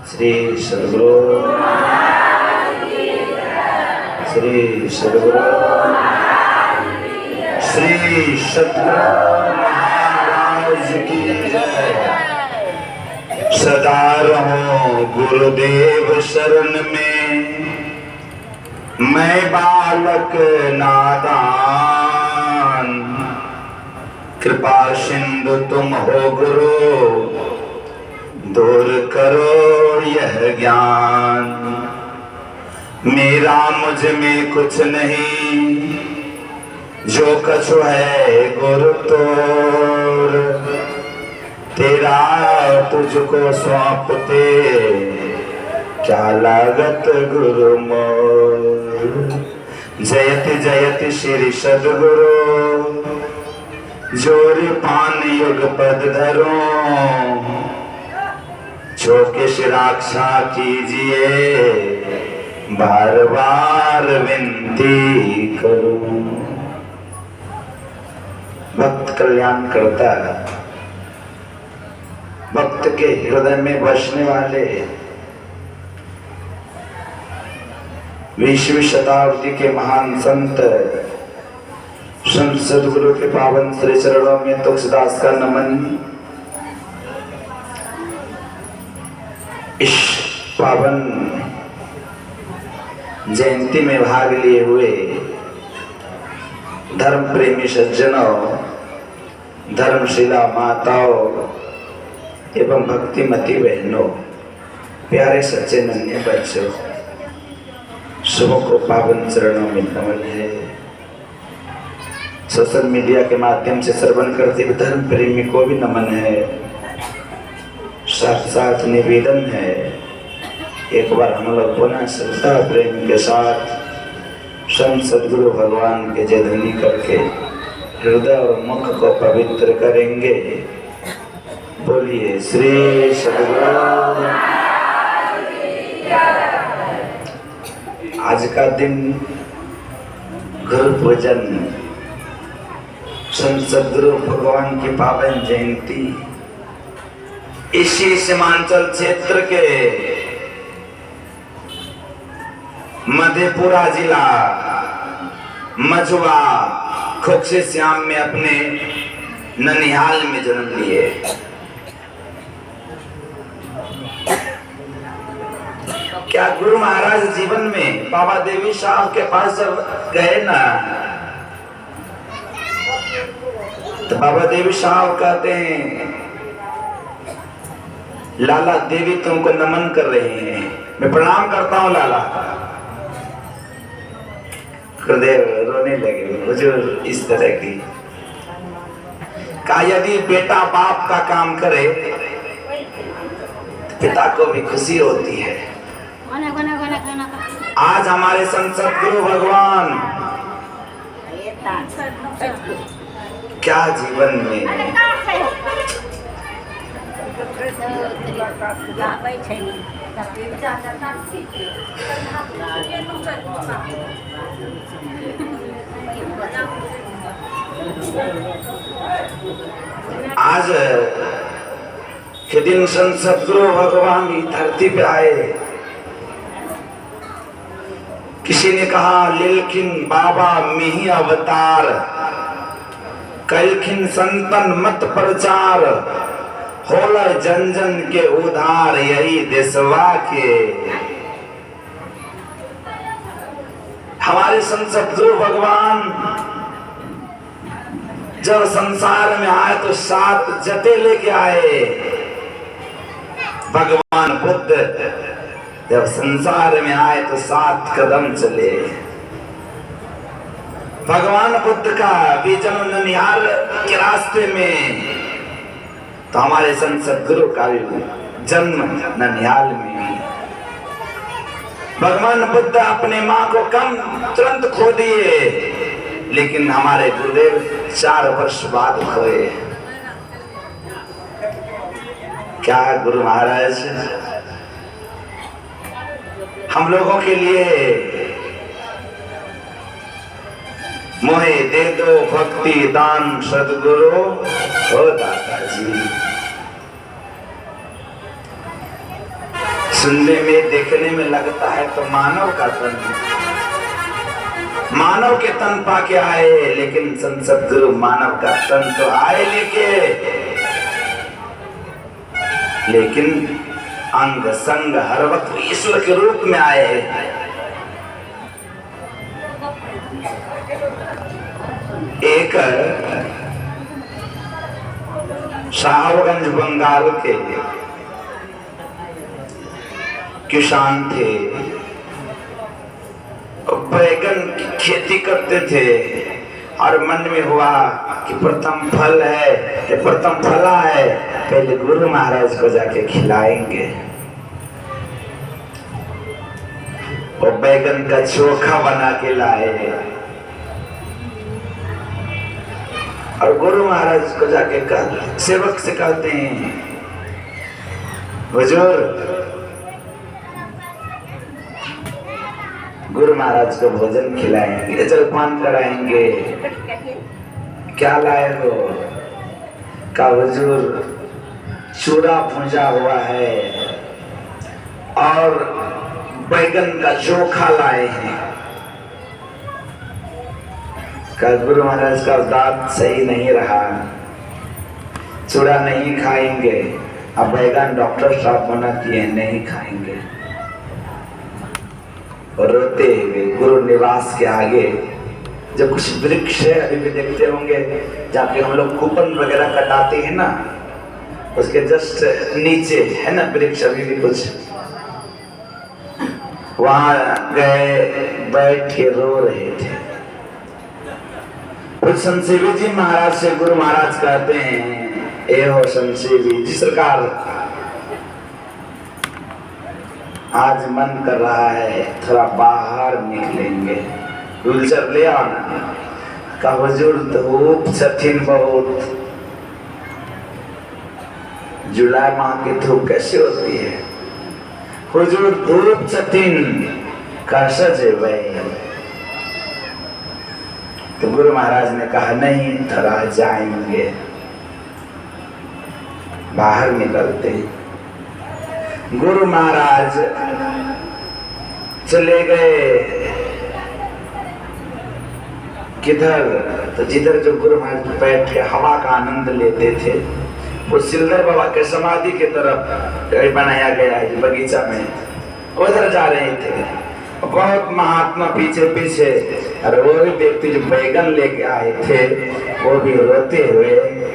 श्री सद्गुरु श्री सद्गुरु श्री सद्गुरु महाराज की जय। सदा रहो गुरुदेव शरण में, मैं बालक नादान, कृपा सिंधु तुम हो गुरु, दूर करो यह ज्ञान। मेरा मुझ में कुछ नहीं, जो कछु है गुरु तोर, तेरा तुझको सौंपते क्या लागत गुरु मोर। जयति जयति श्री सद्गुरु, जोर पान युग पद धरो, जो किस रक्षा कीजिए बार बार विनती करूं। भक्त कल्याण करता है, भक्त के हृदय में बसने वाले 20वीं शताब्दी के महान संत सद्गुरु के पावन श्री चरणों में तुलसीदास का नमन। इस पावन जयंती में भाग लिए हुए धर्म प्रेमी सज्जनों, धर्मशिला माताओं एवं भक्तिमती बहनों, प्यारे सच्चे नन्हे बच्चों, सबों को पावन चरणों में नमन है। सोशल मीडिया के माध्यम से श्रवण करते हुए धर्म प्रेमी को भी नमन है। साथ साथ निवेदन है, एक बार हम लोग पुनः श्रद्धा प्रेम के साथ संत सद्गुरु भगवान के जय ध्वनि करके हृदय और मुख को पवित्र करेंगे। बोलिए श्री सद्गुरु। आज का दिन गुरु पूजन, संत सद्गुरु भगवान की पावन जयंती। इसी सीमांचल क्षेत्र के मधेपुरा जिला मझुआ खोक्षे श्याम में अपने ननिहाल में जन्म लिए। क्या गुरु महाराज जीवन में बाबा देवी साहब के पास जब गए ना, तो बाबा देवी साहब कहते हैं, लाला देवी तुमको नमन कर रहे हैं। मैं प्रणाम करता हूँ लाला। गुरुदेव रोने लगे, हुजूर इस तरह की। कहा यदि बेटा बाप का काम करे तो पिता को भी खुशी होती है। आज हमारे संत सद्गुरु भगवान क्या जीवन में आज के दिन संत सद्गुरु भगवान धरती पे आए। किसी ने कहा लेकिन बाबा मिही अवतार, कलखिन संतन मत प्रचार, होला जन जन के उधार यही देशवा के। हमारे संत सद्गुरु भगवान जब संसार में आए तो 7 जटे लेके आए। भगवान बुद्ध जब संसार में आए तो 7 कदम चले। भगवान बुद्ध का भी जन्म ननिहाल के रास्ते में, तो हमारे संत सद्गुरु का भी जन्म ननिहाल में। भगवान बुद्ध अपने माँ को कम तुरंत खो दिए, लेकिन हमारे गुरुदेव 4 वर्ष बाद खोए। क्या गुरु महाराज हम लोगों के लिए मोहे दे दो भक्ति दान सद्गुरु हो दाता जी। सुनने में देखने में लगता है तो मानव का तन, मानव के तन पाके आए, लेकिन संत सद्गुरु मानव का तन तो आए लेकिन अंग संग हर वक्त ईश्वर के रूप में आए। एक साहबगंज बंगाल के किसान थे, बैगन की खेती करते थे और मन में हुआ कि प्रथम फल है, ये प्रथम फला है, पहले गुरु महाराज को जाके खिलाएंगे। और बैगन का चोखा बना के लाए और गुरु महाराज को जाके सेवक से कहते हैं, हुजूर गुरु महाराज को भोजन खिलाएंगे, जलपान कराएंगे, क्या लाए हो? का हुजूर चूड़ा भुंजा हुआ है और बैगन का चोखा लाए हैं। का गुरु महाराज का दांत सही नहीं रहा, चूड़ा नहीं खाएंगे, अब बैगन डॉक्टर साहब मना किए नहीं खाएंगे। और रोते हुए गुरु निवास के आगे जब कुछ वृक्ष है, अभी भी देखते होंगे जहाँ पे हम लोग कूपन वगैरह कटाते हैं ना, उसके जस्ट नीचे है ना वृक्ष, अभी भी कुछ, वहां गए, बैठ के रो रहे थे। कुछ संतसेवी जी महाराज से गुरु महाराज कहते हैं, ए हो संतसेवी जी सरकार, आज मन कर रहा है थोड़ा बाहर निकलेंगे, व्हीलचेयर ले आना। का हुजूर धूप छठिन बहुत, जुलाई माह की धूप कैसे होती है? हुजूर धूप छठिन कैसे जेबे? तो गुरु महाराज ने कहा नहीं, थोड़ा जाएंगे। बाहर निकलते हैं, गुरु महाराज चले गए किधर? तो जिधर जो गुरु महाराज बैठ के हवा का आनंद लेते थे, वो सिलदर बाबा के समाधि की तरफ बनाया गया है बगीचा में, उधर जा रहे थे। बहुत महात्मा पीछे पीछे, और वो भी व्यक्ति जो बैगन लेके आए थे वो भी रोते हुए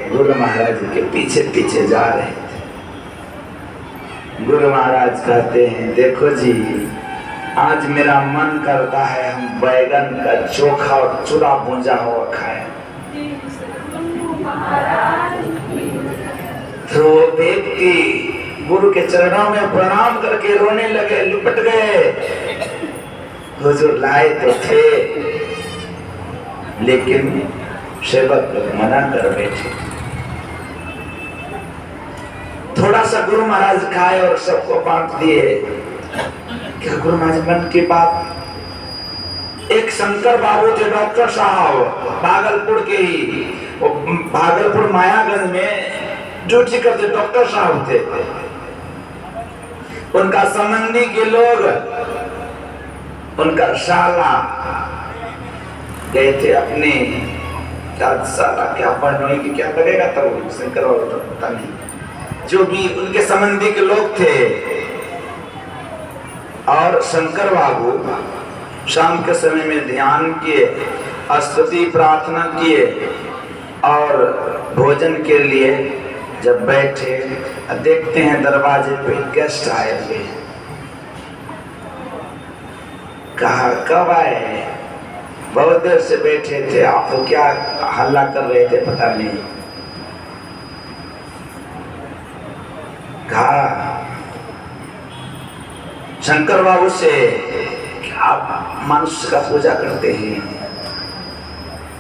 गुरु महाराज के पीछे पीछे जा रहे थे। गुरु महाराज कहते हैं, देखो जी, आज मेरा मन करता है हम बैगन का चोखा और चूड़ा भुंजा हुआ खाएं। तो व्यक्ति गुरु के चरणों में प्रणाम करके रोने लगे, लिपट गए। हुजूर लाए तो थे, लेकिन सेवक मना कर बैठे। थोड़ा सा गुरु महाराज खाए और सबको बांट दिए। क्या गुरु महाराज मन की बात? एक शंकर बाबू थे, डॉक्टर साहब, भागलपुर के ही, भागलपुर मायागंज में ड्यूटी करते डॉक्टर साहब थे। उनका संबंधी के लोग, उनका शाला गए थे अपने साला, क्या पढ़ने की क्या लगेगा तब शंकर बाबू तो पता नहीं, जो भी उनके संबंधी के लोग थे। और शंकर बाबू शाम के समय में ध्यान किए, स्तुति प्रार्थना किए और भोजन के लिए जब बैठे, देखते हैं दरवाजे पे गेस्ट आए हुए। कहा कब आए? बहुत देर से बैठे थे, आप तो क्या हल्ला कर रहे थे पता नहीं। कहा शंकर बाबू से, आप मनुष्य का पूजा करते हैं,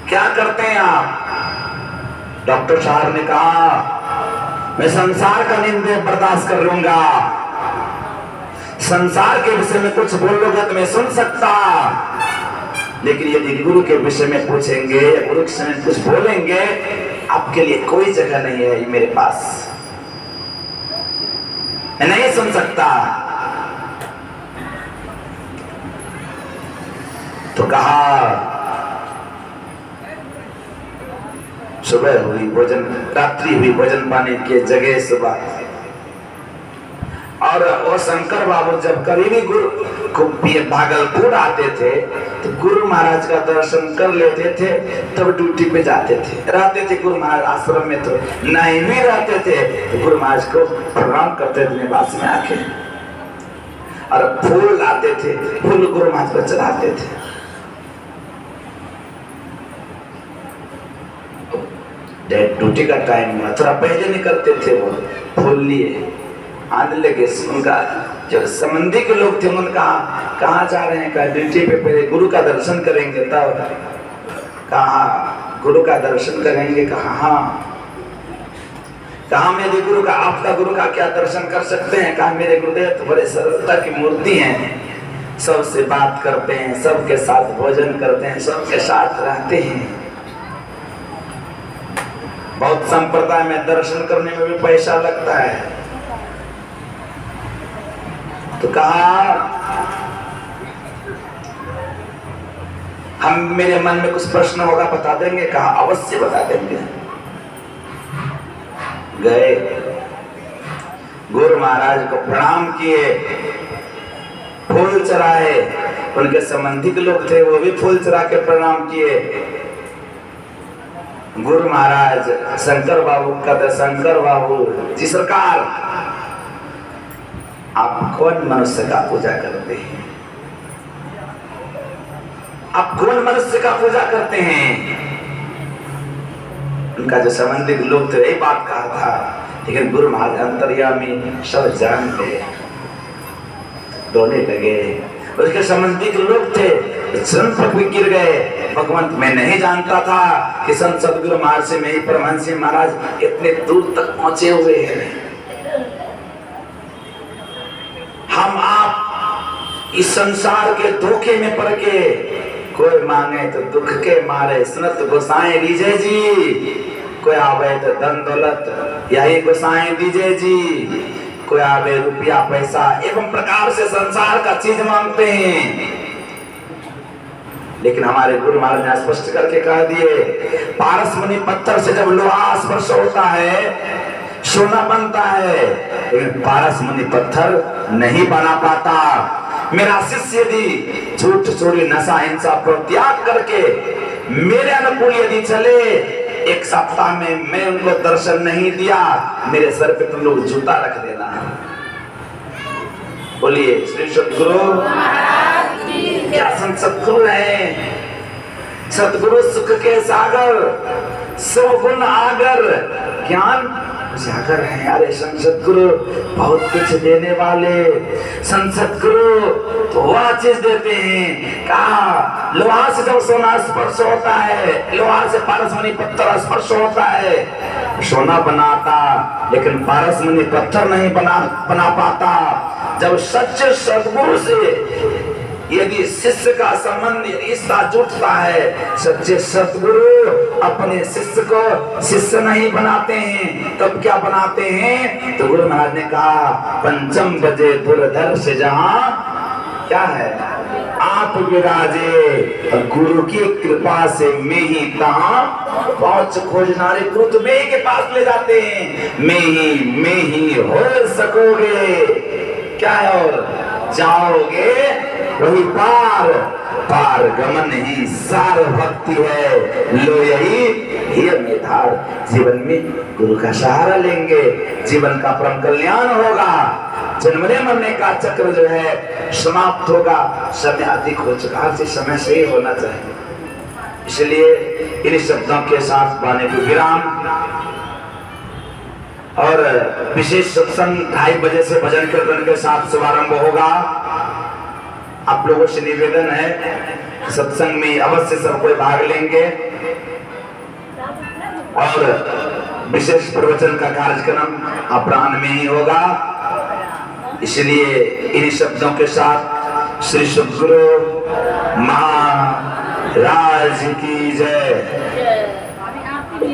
क्या करते हैं आप? डॉक्टर साहब ने कहा, मैं संसार का निंदा बर्दाश्त कर लूंगा, संसार के विषय में कुछ बोलोगे तो मैं सुन सकता, लेकिन यदि गुरु के विषय में पूछेंगे या गुरु के समय कुछ बोलेंगे, आपके लिए कोई जगह नहीं है मेरे पास, मैं नहीं सुन सकता। तो कहा सुबह हुई भोजन, रात्रि हुई भोजन पाने की जगह सुबह। और वो शंकर बाबू जब कभी भी गुरु को भागलपुर आते थे तो गुरु महाराज का दर्शन कर लेते थे, तब ड्यूटी पे जाते थे। रहते थे गुरु महाराज आश्रम में तो नहीं भी रहते थे तो गुरु महाराज को प्रणाम करते थे निवास में आके, और फूल लाते थे, फूल गुरु महाराज को चढ़ाते थे। ड्यूटी का टाइम हुआ, थोड़ा पहले निकलते थे, वो फूल लिए आने लगे। उनका जो संबंधी के लोग थे उनका कहाँ जा रहे हैं, कहा ड्यूटी पे, पहले गुरु का दर्शन करेंगे। तब कहा गुरु का दर्शन करेंगे, कहा हाँ। कहा मेरे गुरु का, आपका गुरु का क्या दर्शन कर सकते हैं? कहा मेरे गुरुदेव तो बड़े सरलता की मूर्ति हैं, सबसे बात करते हैं, सबके साथ भोजन करते हैं, सबके साथ रहते हैं। बहुत संप्रदाय में दर्शन करने में भी पैसा लगता है। तो कहा हम, मेरे मन में कुछ प्रश्न होगा बता देंगे? कहा अवश्य बता देंगे। गए, गुरु महाराज को प्रणाम किए, फूल चढ़ाए। उनके संबंधी के लोग थे, वो भी फूल चढ़ा के प्रणाम किए। गुरु महाराज शंकर बाबू कहते, शंकर बाबू जी सरकार, आप कौन मनुष्य का पूजा करते हैं? आप कौन मनुष्य का पूजा करते हैं? उनका जो संबंधित लोग थे यही बात कहा था, लेकिन गुरु महाराज अंतर्यामी सब जान गए, रोने लगे। उसके संबंधी के लोग थे, संत भी गिर गए। भगवंत मैं नहीं जानता था कि संत सदगुरु महाराज से मेरी परमहंस महाराज इतने दूर तक पहुंचे हुए हैं। हम आप इस संसार के धोखे में पड़ के, कोई मांगे तो दुख के मारे सुनत गोसाई दीजे जी, कोई आवे तो धन दौलत यही गोसाई दीजे जी, कोई आवे रुपया पैसा एवं प्रकार से संसार का चीज मांगते हैं। लेकिन हमारे गुरु महाराज ने स्पष्ट करके कह दिए, पारसमणि पत्थर से जब लोहा स्पर्श होता है सोना बनता है, लेकिन पारसमणि पत्थर नहीं बना पाता। मेरा शिष्य यदि झूठ चोरी नशा हिंसा पर त्याग करके मेरे अनुकूल यदि चले, एक सप्ताह में मैं उनको दर्शन नहीं दिया, मेरे सर पे तुम लोग जूता रख देना। बोलिए श्री सतगुरु क्या संत सतगुरु है? सतगुरु सुख के सागर, सब गुण आगर, ज्ञान सागर है। अरे संत सतगुरु बहुत कुछ देने वाले, संत सतगुरु तो वह चीज देते हैं। कहा लोहा से जब सोना स्पर्श होता है, लोहा से पारसमणि पत्थर स्पर्श होता है, सोना बनाता, लेकिन पारसमणि पत्थर नहीं बना पाता। जब सच्चे सतगुरु से यदि शिष्य का संबंध रिश्ता जुटता है, सच्चे सतगुरु अपने शिष्य को शिष्य नहीं बनाते हैं, तब क्या बनाते हैं? तो गुरु महाराज ने कहा, पंचम बजे दुर्धर से जहां क्या है आप विराजे, गुरु की कृपा से मैं ही तहां पहुंच खोजनारे। गुरु तो मैं ही के पास ले जाते हैं, मैं ही हो सकोगे क्या है, और जाओगे वही पार, पार गमन ही सार भक्ति है। लो यही ये मेधार, जीवन में गुरु का सहारा लेंगे, जीवन का परम कल्याण होगा, जन्मने मरने का चक्र जो है समाप्त होगा। समय अधिक हो चुका है, समय से ही होना चाहिए। इसलिए इन शब्दों के साथ वाणी को विराम, और विशेष सत्संग 2:30 बजे से भजन कीर्तन के साथ शुभारंभ होगा। आप लोगों से निवेदन है सत्संग में अवश्य सब कोई भाग लेंगे, और विशेष प्रवचन का कार्यक्रम अपराह्न में ही होगा। इसलिए इन शब्दों के साथ श्री सद्गुरु महाराज की जय।